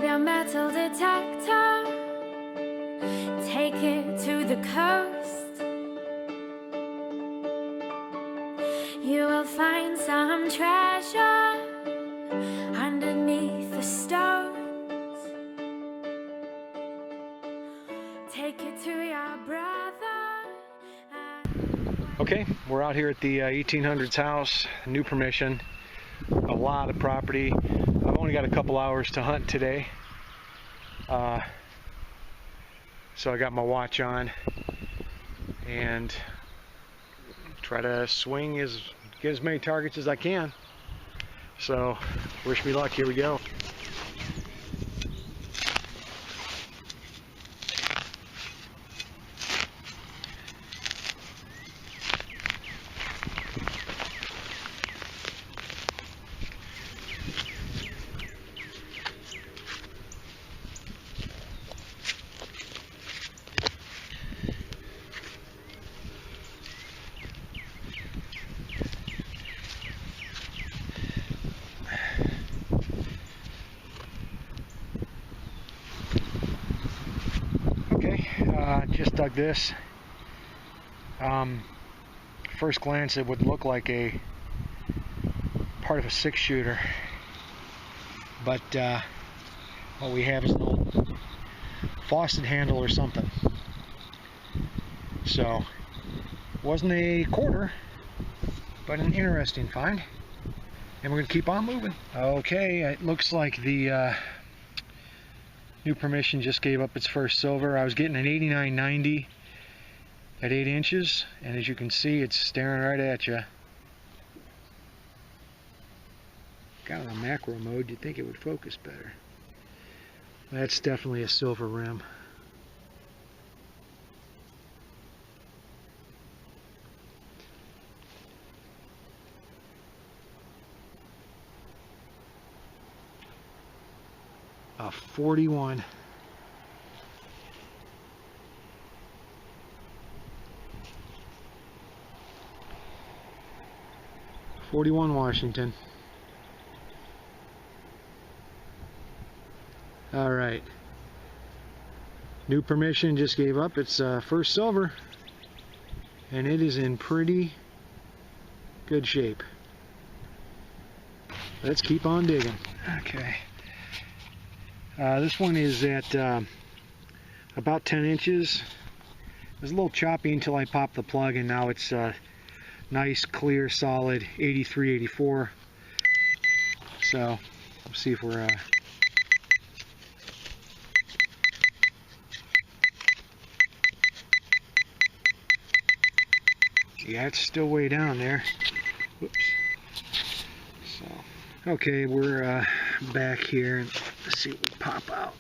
your metal detector, take it to the coast. You will find some treasure underneath the stones. Take it to your brother. Okay, we're out here at the 1800s house, new permission, a lot of property. I've only got a couple hours to hunt today, so I got my watch on and try to swing get as many targets as I can. So wish me luck. Here we go. Just dug this. First glance it would look like a part of a 6-shooter, but what we have is an old faucet handle or something. So wasn't a quarter, but an interesting find, and we're gonna keep on moving. Okay, it looks like the new permission just gave up its first silver. I was getting an 89.90 at 8 inches, and as you can see, it's staring right at you. Got it on macro mode, you'd think it would focus better. That's definitely a silver rim. A 41. Washington. All right. New permission just gave up its first silver, and it is in pretty good shape. Let's keep on digging. Okay. This one is at about 10 inches. It was a little choppy until I popped the plug, and now it's nice, clear, solid 83, 84. So, let's see if we're yeah, it's still way down there. Whoops. So, okay, we're back here, and let's see what we pop out.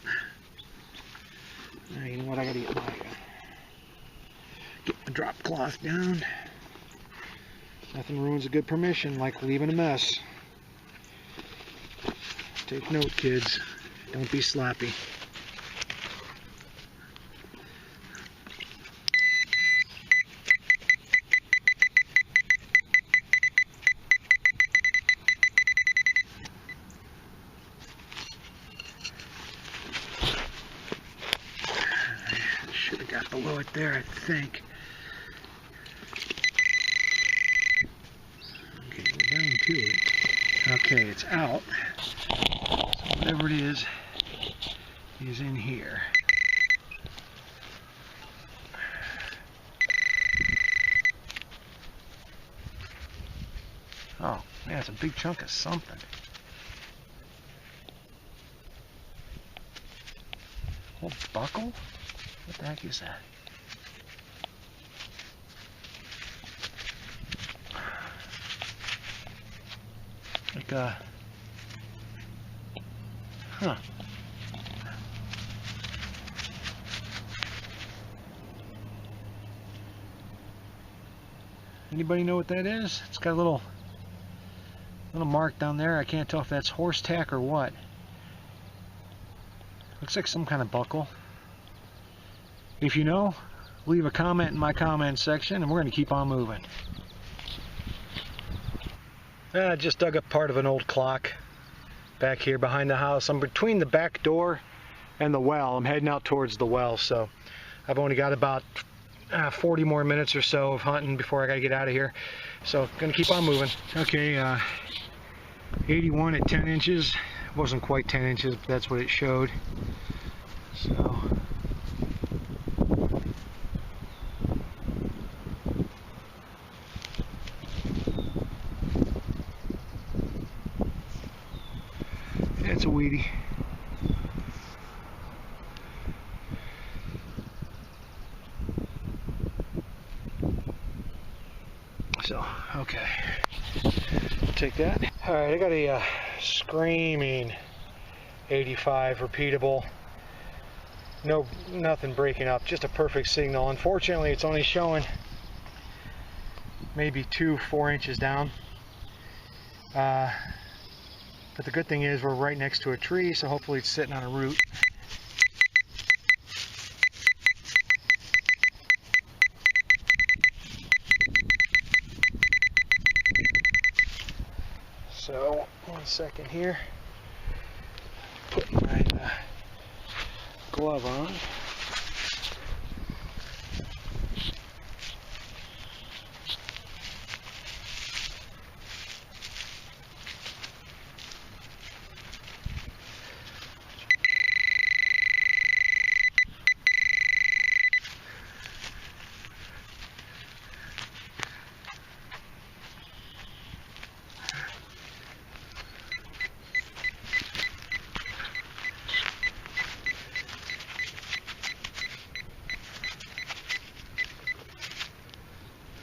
You know what? I gotta get my drop cloth down. Nothing ruins a good permission like leaving a mess. Take note, kids. Don't be sloppy. Should have got below it there, I think. To it. Okay, it's out. So whatever it is in here. Oh, man, it's a big chunk of something. Old buckle? What the heck is that? Like huh. Anybody know what that is? It's got a little mark down there. I can't tell if that's horse tack or what. Looks like some kind of buckle. If you know, leave a comment in my comment section, and we're going to keep on moving. I just dug up part of an old clock. back here behind the house. I'm between the back door and the well. I'm heading out towards the well, so I've only got about 40 more minutes or so of hunting before I gotta get out of here. So gonna keep on moving. Okay, 81 at 10 inches. It wasn't quite 10 inches, but that's what it showed. So it's a weedy. So, okay, take that. All right, I got a screaming 85 repeatable. No, nothing breaking up, just a perfect signal. Unfortunately, it's only showing maybe 4 inches down. But the good thing is we're right next to a tree, so hopefully it's sitting on a root. So, 1 second here. Put my glove on.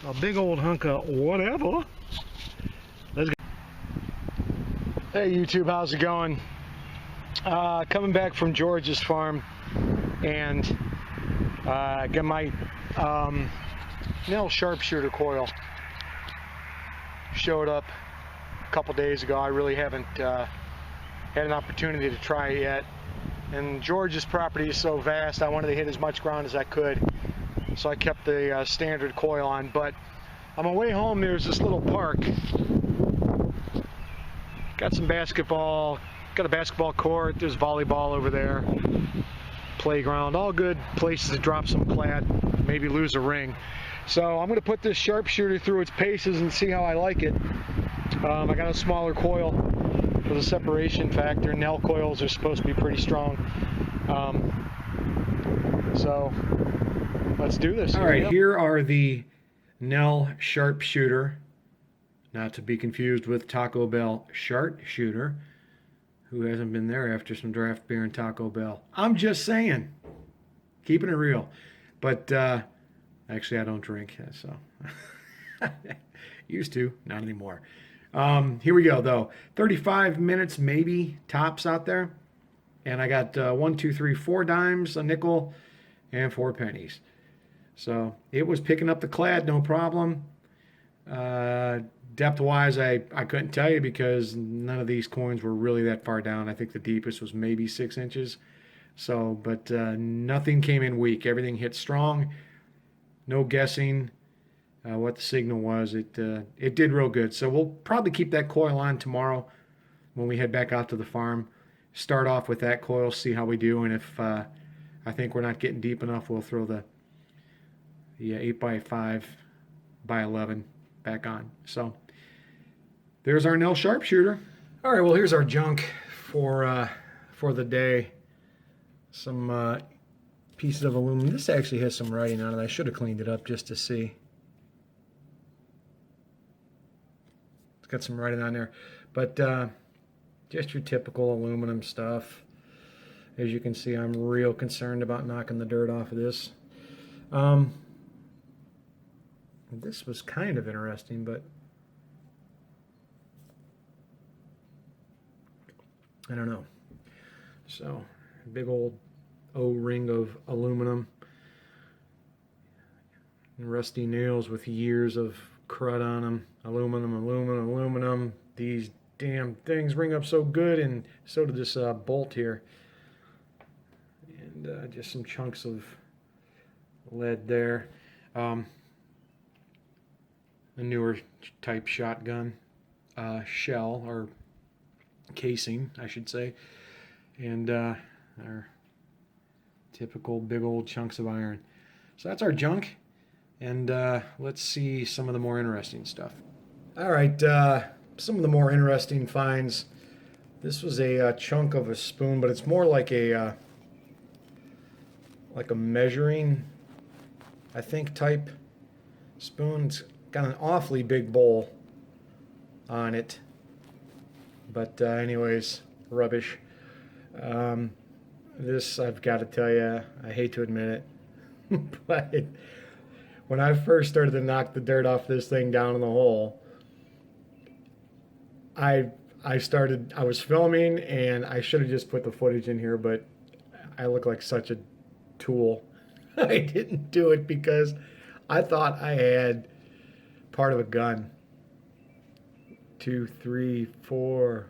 A big old hunk of whatever. Let's go. Hey YouTube, how's it going? Coming back from George's farm, and got my Nell Sharpshooter coil. Showed up a couple days ago. I really haven't had an opportunity to try it yet. And George's property is so vast, I wanted to hit as much ground as I could. So I kept the standard coil on, but on my way home there's this little park. Got some basketball, got a basketball court, there's volleyball over there, playground, all good places to drop some clad, maybe lose a ring. So I'm going to put this sharpshooter through its paces and see how I like it. I got a smaller coil for the separation factor. Nell coils are supposed to be pretty strong. So let's do this. All right, here are the Nell Sharpshooter, not to be confused with Taco Bell Sharpshooter. Who hasn't been there after some draft beer and Taco Bell? I'm just saying, keeping it real. But actually, I don't drink, so used to, not anymore. Here we go, though. 35 minutes maybe tops out there, and I got 1, 2, 3, 4 dimes, a nickel, and 4 pennies. So it was picking up the clad, no problem. Depth-wise, I couldn't tell you because none of these coins were really that far down. I think the deepest was maybe 6 inches. So, but nothing came in weak. Everything hit strong. No guessing what the signal was. It did real good. So we'll probably keep that coil on tomorrow when we head back out to the farm. Start off with that coil, see how we do, and if I think we're not getting deep enough, we'll throw the 8x5 by 11 back on. So there's our Nell Sharpshooter. All right, well, here's our junk for the day. Some pieces of aluminum. This actually has some writing on it. I should have cleaned it up just to see. It's got some writing on there, but just your typical aluminum stuff. As you can see, I'm real concerned about knocking the dirt off of this. This was kind of interesting, but I don't know. So, big old O-ring of aluminum. And rusty nails with years of crud on them. Aluminum, aluminum, aluminum. These damn things ring up so good, and so did this bolt here. And just some chunks of lead there. A newer type shotgun shell, or casing, I should say, and our typical big old chunks of iron. So that's our junk, and let's see some of the more interesting stuff. All right, some of the more interesting finds. This was a chunk of a spoon, but it's more like a measuring, I think, type spoon. It's got an awfully big bowl on it, but anyways, rubbish. This, I've got to tell you, I hate to admit it, but when I first started to knock the dirt off this thing down in the hole, I was filming, and I should have just put the footage in here, but I look like such a tool. I didn't do it because I thought I had part of a gun. 2, 3, 4,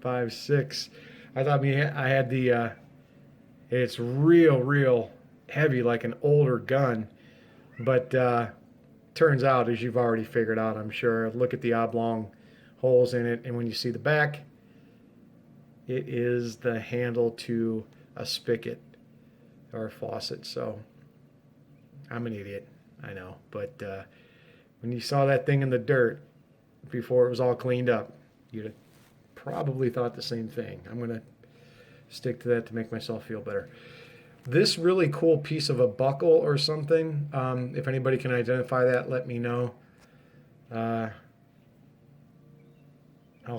5, 6. I thought I had the it's real heavy, like an older gun, but turns out, as you've already figured out, I'm sure, look at the oblong holes in it, and when you see the back, it is the handle to a spigot or a faucet. So I'm an idiot, I know, but when you saw that thing in the dirt before it was all cleaned up, you'd have probably thought the same thing. I'm going to stick to that to make myself feel better. This really cool piece of a buckle or something, if anybody can identify that, let me know. I'll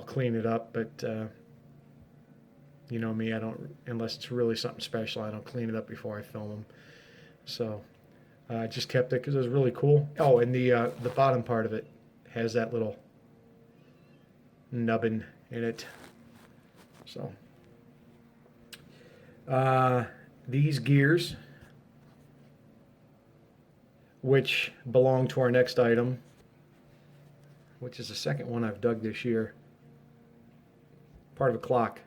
clean it up, but you know me, I don't, unless it's really something special, I don't clean it up before I film them. So I just kept it because it was really cool. Oh, and the bottom part of it has that little nubbin in it. So these gears, which belong to our next item, which is the second one I've dug this year, part of a clock.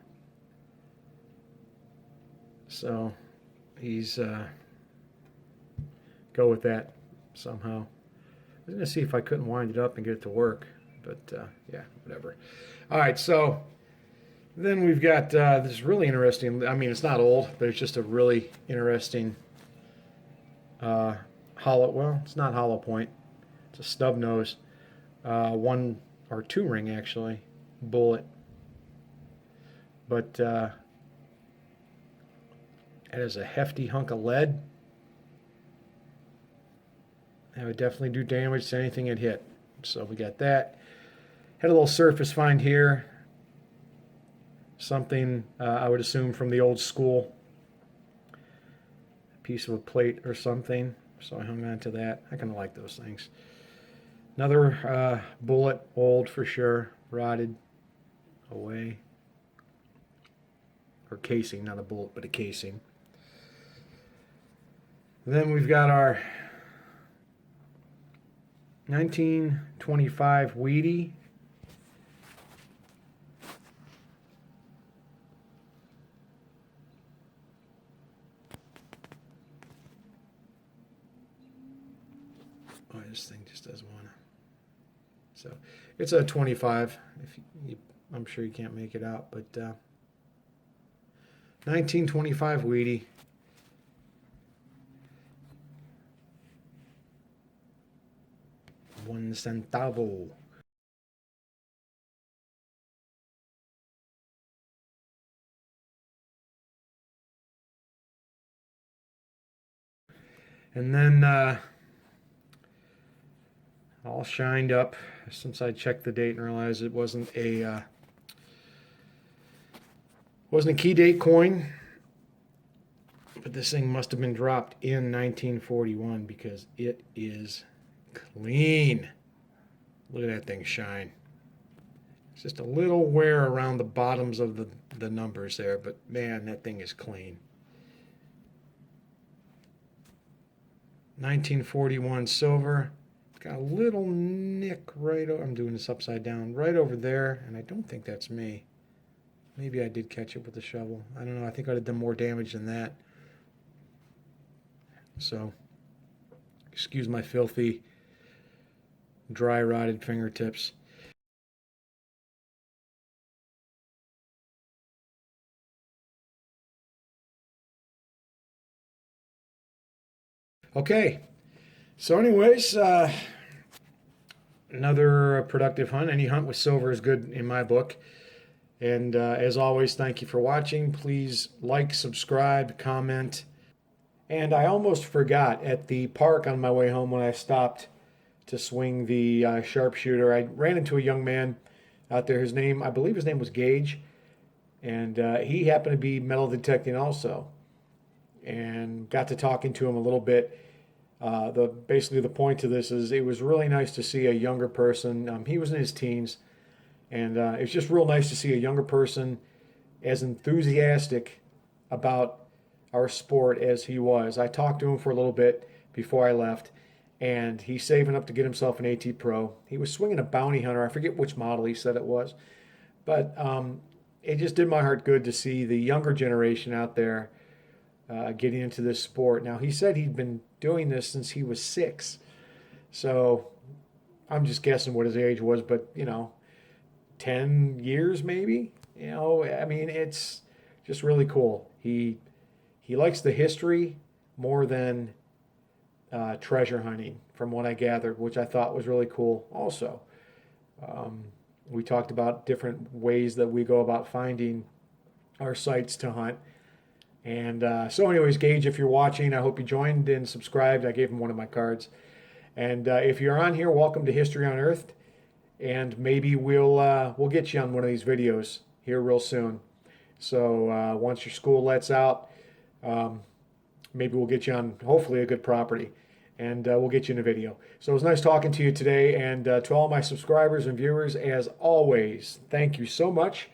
So he's go with that somehow. I was going to see if I couldn't wind it up and get it to work, but yeah, whatever. All right, so then we've got this really interesting, I mean, it's not old, but it's just a really interesting hollow, well, it's not hollow point, it's a stub nose, 1 or 2 ring actually, bullet, but it is a hefty hunk of lead. That would definitely do damage to anything it hit. So we got that. Had a little surface find here. Something I would assume from the old school. A piece of a plate or something. So I hung on to that. I kind of like those things. Another bullet, old for sure, rotted away. Or casing, not a bullet, but a casing. Then we've got our 1925 Wheatie. Oh, this thing just doesn't want to. So it's a 25. I'm sure you can't make it out, but 1925 Wheatie. $1 centavo. And then all shined up since I checked the date and realized it wasn't a key date coin, but this thing must have been dropped in 1941 because it is clean. Look at that thing shine. It's just a little wear around the bottoms of the numbers there, but man, that thing is clean. 1941 silver. It's got a little nick right over, I'm doing this upside down, right over there, and I don't think that's me. Maybe I did catch it with a shovel. I don't know. I think I'd have done more damage than that. So, excuse my filthy, dry rotted fingertips. Okay, so anyways, another productive hunt. Any hunt with silver is good in my book. And as always, thank you for watching. Please like, subscribe, comment. And I almost forgot at the park on my way home when I stopped to swing the sharpshooter. I ran into a young man out there. I believe his name was Gage. And he happened to be metal detecting also. And got to talking to him a little bit. Basically the point to this is it was really nice to see a younger person. He was in his teens. And it's just real nice to see a younger person as enthusiastic about our sport as he was. I talked to him for a little bit before I left, and he's saving up to get himself an AT Pro. He was swinging a Bounty Hunter. I forget which model he said it was. But it just did my heart good to see the younger generation out there getting into this sport. Now, he said he'd been doing this since he was 6. So I'm just guessing what his age was, but, 10 years maybe. I mean, it's just really cool. He likes the history more than treasure hunting, from what I gathered, which I thought was really cool. Also, we talked about different ways that we go about finding our sites to hunt. And so, anyways, Gage, if you're watching, I hope you joined and subscribed. I gave him one of my cards. And if you're on here, welcome to History on Earth. And maybe we'll get you on one of these videos here real soon. So once your school lets out, maybe we'll get you on, hopefully, a good property. And we'll get you in a video. So it was nice talking to you today. And to all my subscribers and viewers, as always, thank you so much.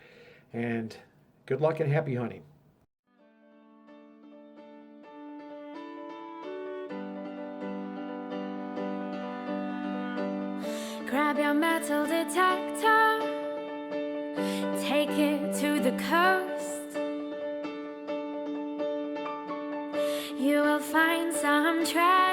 And good luck and happy hunting. Grab your metal detector, take it to the coast. You will find some treasure.